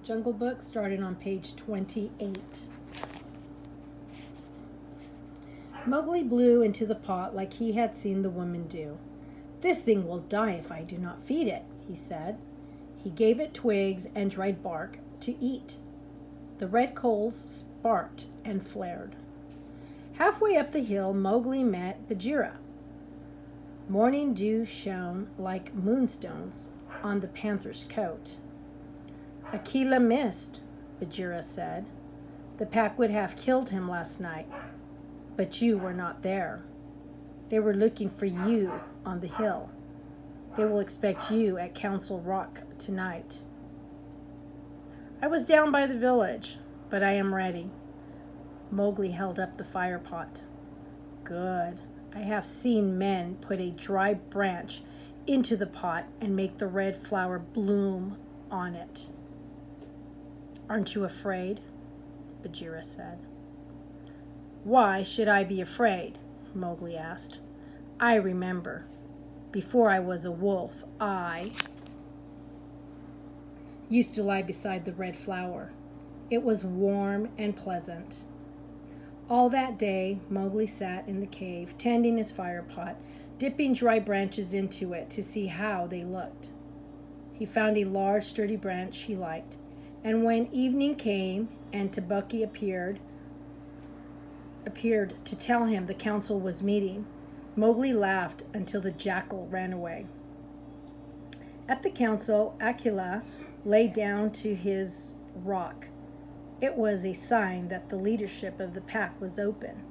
Jungle Book, starting on page 28. Mowgli blew into the pot like he had seen the woman do. "This thing will die if I do not feed it," he said. He gave it twigs and dried bark to eat. The red coals sparked and flared. Halfway up the hill, Mowgli met Bagheera. Morning dew shone like moonstones on the panther's coat. "Akela missed," Bagheera said. "The pack would have killed him last night, but you were not there. They were looking for you on the hill. They will expect you at Council Rock tonight." "I was down by the village, but I am ready." Mowgli held up the fire pot. "Good. I have seen men put a dry branch into the pot and make the red flower bloom on it." "Aren't you afraid?" Bagheera said. "Why should I be afraid?" Mowgli asked. "I remember. Before I was a wolf, I used to lie beside the red flower. It was warm and pleasant." All that day, Mowgli sat in the cave, tending his fire pot, dipping dry branches into it to see how they looked. He found a large, sturdy branch he liked, and when evening came and Tabaqui appeared to tell him the council was meeting, Mowgli laughed until the jackal ran away. At the council, Akela lay down to his rock. It was a sign that the leadership of the pack was open.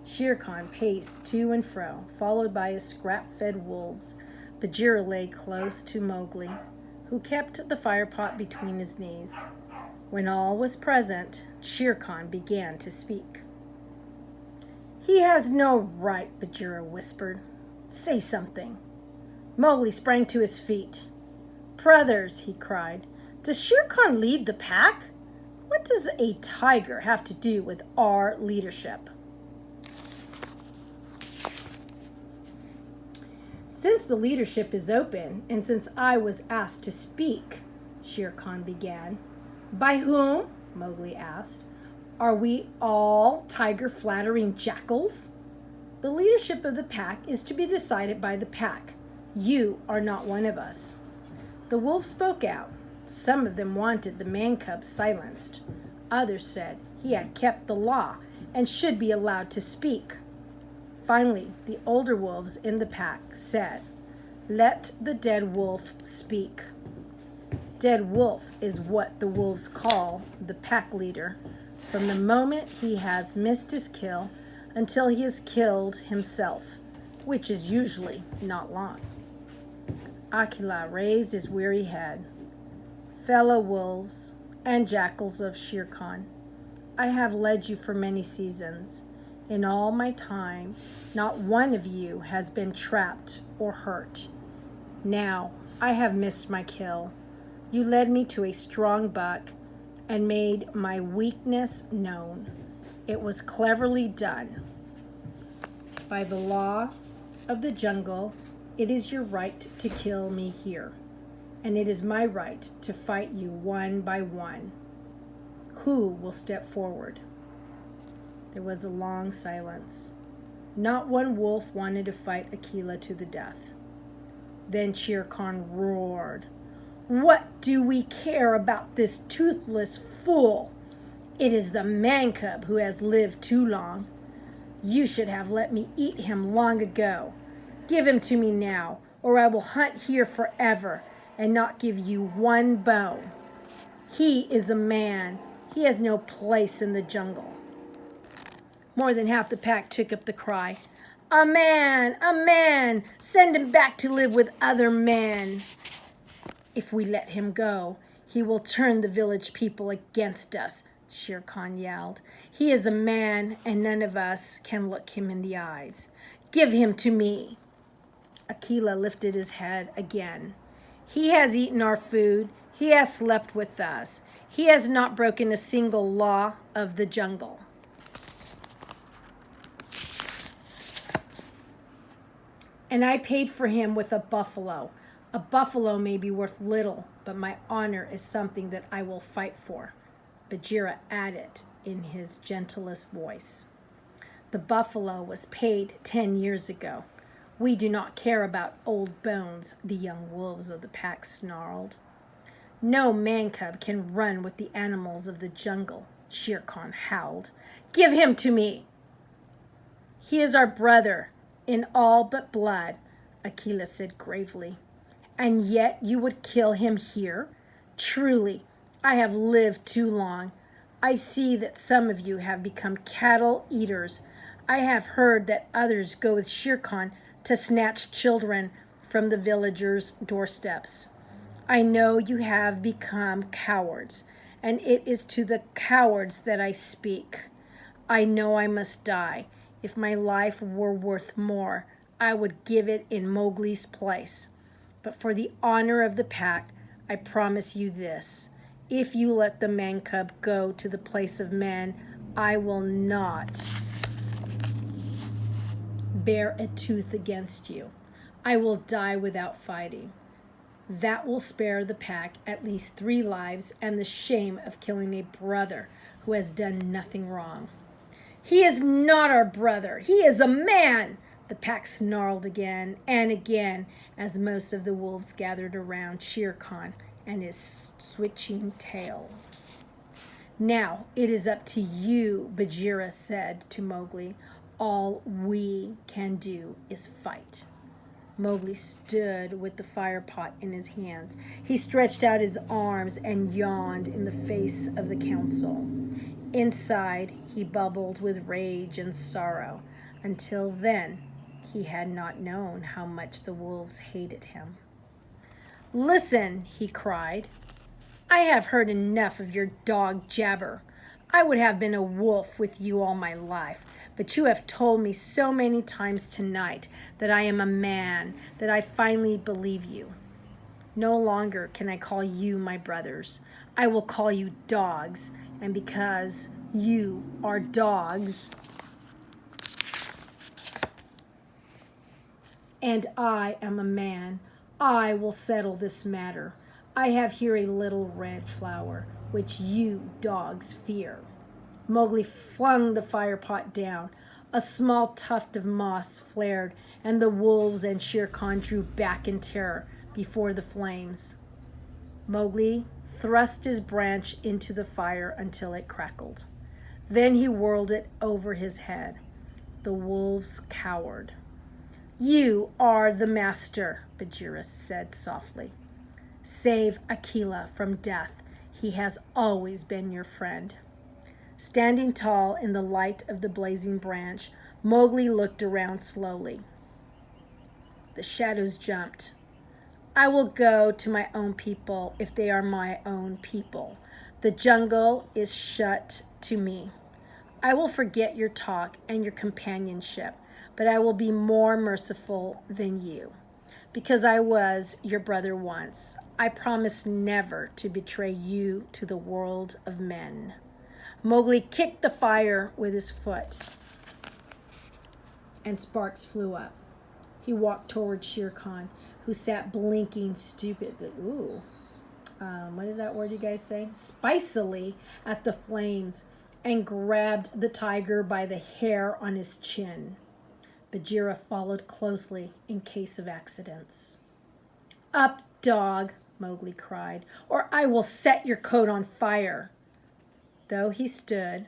Shere Khan paced to and fro, followed by his scrap-fed wolves. Bagheera lay close to Mowgli, who kept the fire pot between his knees. When all was present, Shere Khan began to speak. "He has no right," Bagheera whispered. "Say something." Mowgli sprang to his feet. "Brothers," he cried, "does Shere Khan lead the pack? What does a tiger have to do with our leadership?" "Since the leadership is open, and since I was asked to speak," Shere Khan began. "By whom?" Mowgli asked. "Are we all tiger-flattering jackals? The leadership of the pack is to be decided by the pack. You are not one of us." The wolves spoke out. Some of them wanted the man-cub silenced. Others said he had kept the law and should be allowed to speak. Finally, the older wolves in the pack said, "Let the dead wolf speak." Dead wolf is what the wolves call the pack leader from the moment he has missed his kill until he has killed himself, which is usually not long. Akela raised his weary head. "Fellow wolves and jackals of Shere Khan, I have led you for many seasons. In all my time, not one of you has been trapped or hurt. Now I have missed my kill. You led me to a strong buck and made my weakness known. It was cleverly done. By the law of the jungle, it is your right to kill me here, and it is my right to fight you one by one. Who will step forward?" There was a long silence. Not one wolf wanted to fight Akela to the death. Then Shere Khan roared, "What do we care about this toothless fool? It is the man-cub who has lived too long. You should have let me eat him long ago. Give him to me now, or I will hunt here forever and not give you one bone. He is a man. He has no place in the jungle." More than half the pack took up the cry, "A man! A man! Send him back to live with other men. If we let him go, he will turn the village people against us," Shere Khan yelled. "He is a man, and none of us can look him in the eyes. Give him to me." Akela lifted his head again. "He has eaten our food. He has slept with us. He has not broken a single law of the jungle." "And I paid for him with a buffalo. A buffalo may be worth little, but my honor is something that I will fight for, Bagheera added in his gentlest voice. The buffalo was paid 10 years ago. We do not care about old bones, the young wolves of the pack snarled. No man cub can run with the animals of the jungle, Shere Khan howled. Give him to me! He is our brother, in all but blood, Akela said gravely. And yet you would kill him here? Truly, I have lived too long. I see that some of you have become cattle eaters. I have heard that others go with Shere Khan to snatch children from the villagers' doorsteps. I know you have become cowards, and it is to the cowards that I speak. I know I must die. If my life were worth more, I would give it in Mowgli's place. But for the honor of the pack, I promise you this. If you let the man cub go to the place of men, I will not bear a tooth against you. I will die without fighting. That will spare the pack at least 3 lives and the shame of killing a brother who has done nothing wrong. He is not our brother. He is a man, the pack snarled again and again as most of the wolves gathered around Shere Khan and his switching tail. Now it is up to you, Bagheera said to Mowgli. All we can do is fight. Mowgli stood with the fire pot in his hands. He stretched out his arms and yawned in the face of the council. Inside, he bubbled with rage and sorrow. Until then, he had not known how much the wolves hated him. Listen, he cried. I have heard enough of your dog jabber. I would have been a wolf with you all my life, but you have told me so many times tonight that I am a man that I finally believe you. No longer can I call you my brothers. I will call you dogs, and because you are dogs, and I am a man, I will settle this matter. I have here a little red flower, which you dogs fear. Mowgli flung the fire pot down. A small tuft of moss flared, and the wolves and Shere Khan drew back in terror before the flames. Mowgli thrust his branch into the fire until it crackled. Then he whirled it over his head. The wolves cowered. You are the master, Bagheera said softly. Save Akela from death. He has always been your friend. Standing tall in the light of the blazing branch, Mowgli looked around slowly. The shadows jumped. I will go to my own people if they are my own people. The jungle is shut to me. I will forget your talk and your companionship, but I will be more merciful than you. Because I was your brother once, I promise never to betray you to the world of men. Mowgli kicked the fire with his foot, and sparks flew up. He walked toward Shere Khan, who sat blinking stupidly. What is that word you guys say? Spicily at the flames, and grabbed the tiger by the hair on his chin. Bagheera followed closely in case of accidents. Up, dog, Mowgli cried, or I will set your coat on fire. Though he stood,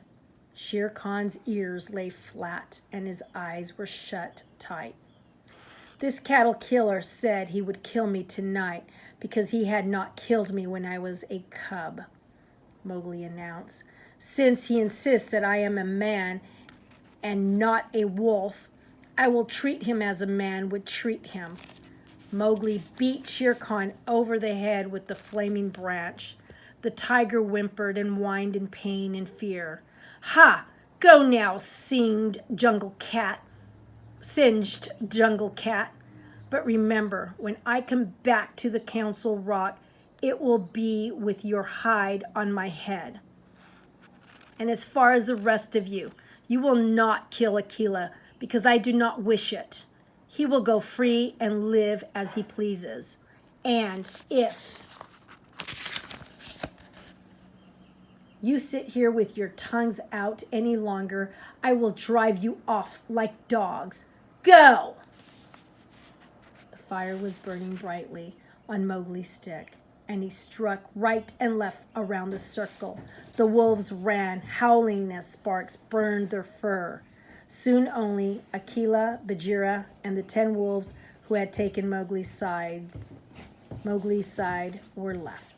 Shere Khan's ears lay flat and his eyes were shut tight. This cattle killer said he would kill me tonight because he had not killed me when I was a cub, Mowgli announced. Since he insists that I am a man and not a wolf, I will treat him as a man would treat him. Mowgli beat Shere Khan over the head with the flaming branch. The tiger whimpered and whined in pain and fear. Ha! Go now, singed jungle cat. Singed jungle cat. But remember, when I come back to the council rock, it will be with your hide on my head. And as far as the rest of you, you will not kill Akela because I do not wish it. He will go free and live as he pleases. And if you sit here with your tongues out any longer, I will drive you off like dogs. Go!" The fire was burning brightly on Mowgli's stick, and he struck right and left around the circle. The wolves ran, howling as sparks burned their fur. Soon only Akela, Bagheera, and the 10 wolves who had taken Mowgli's side were left.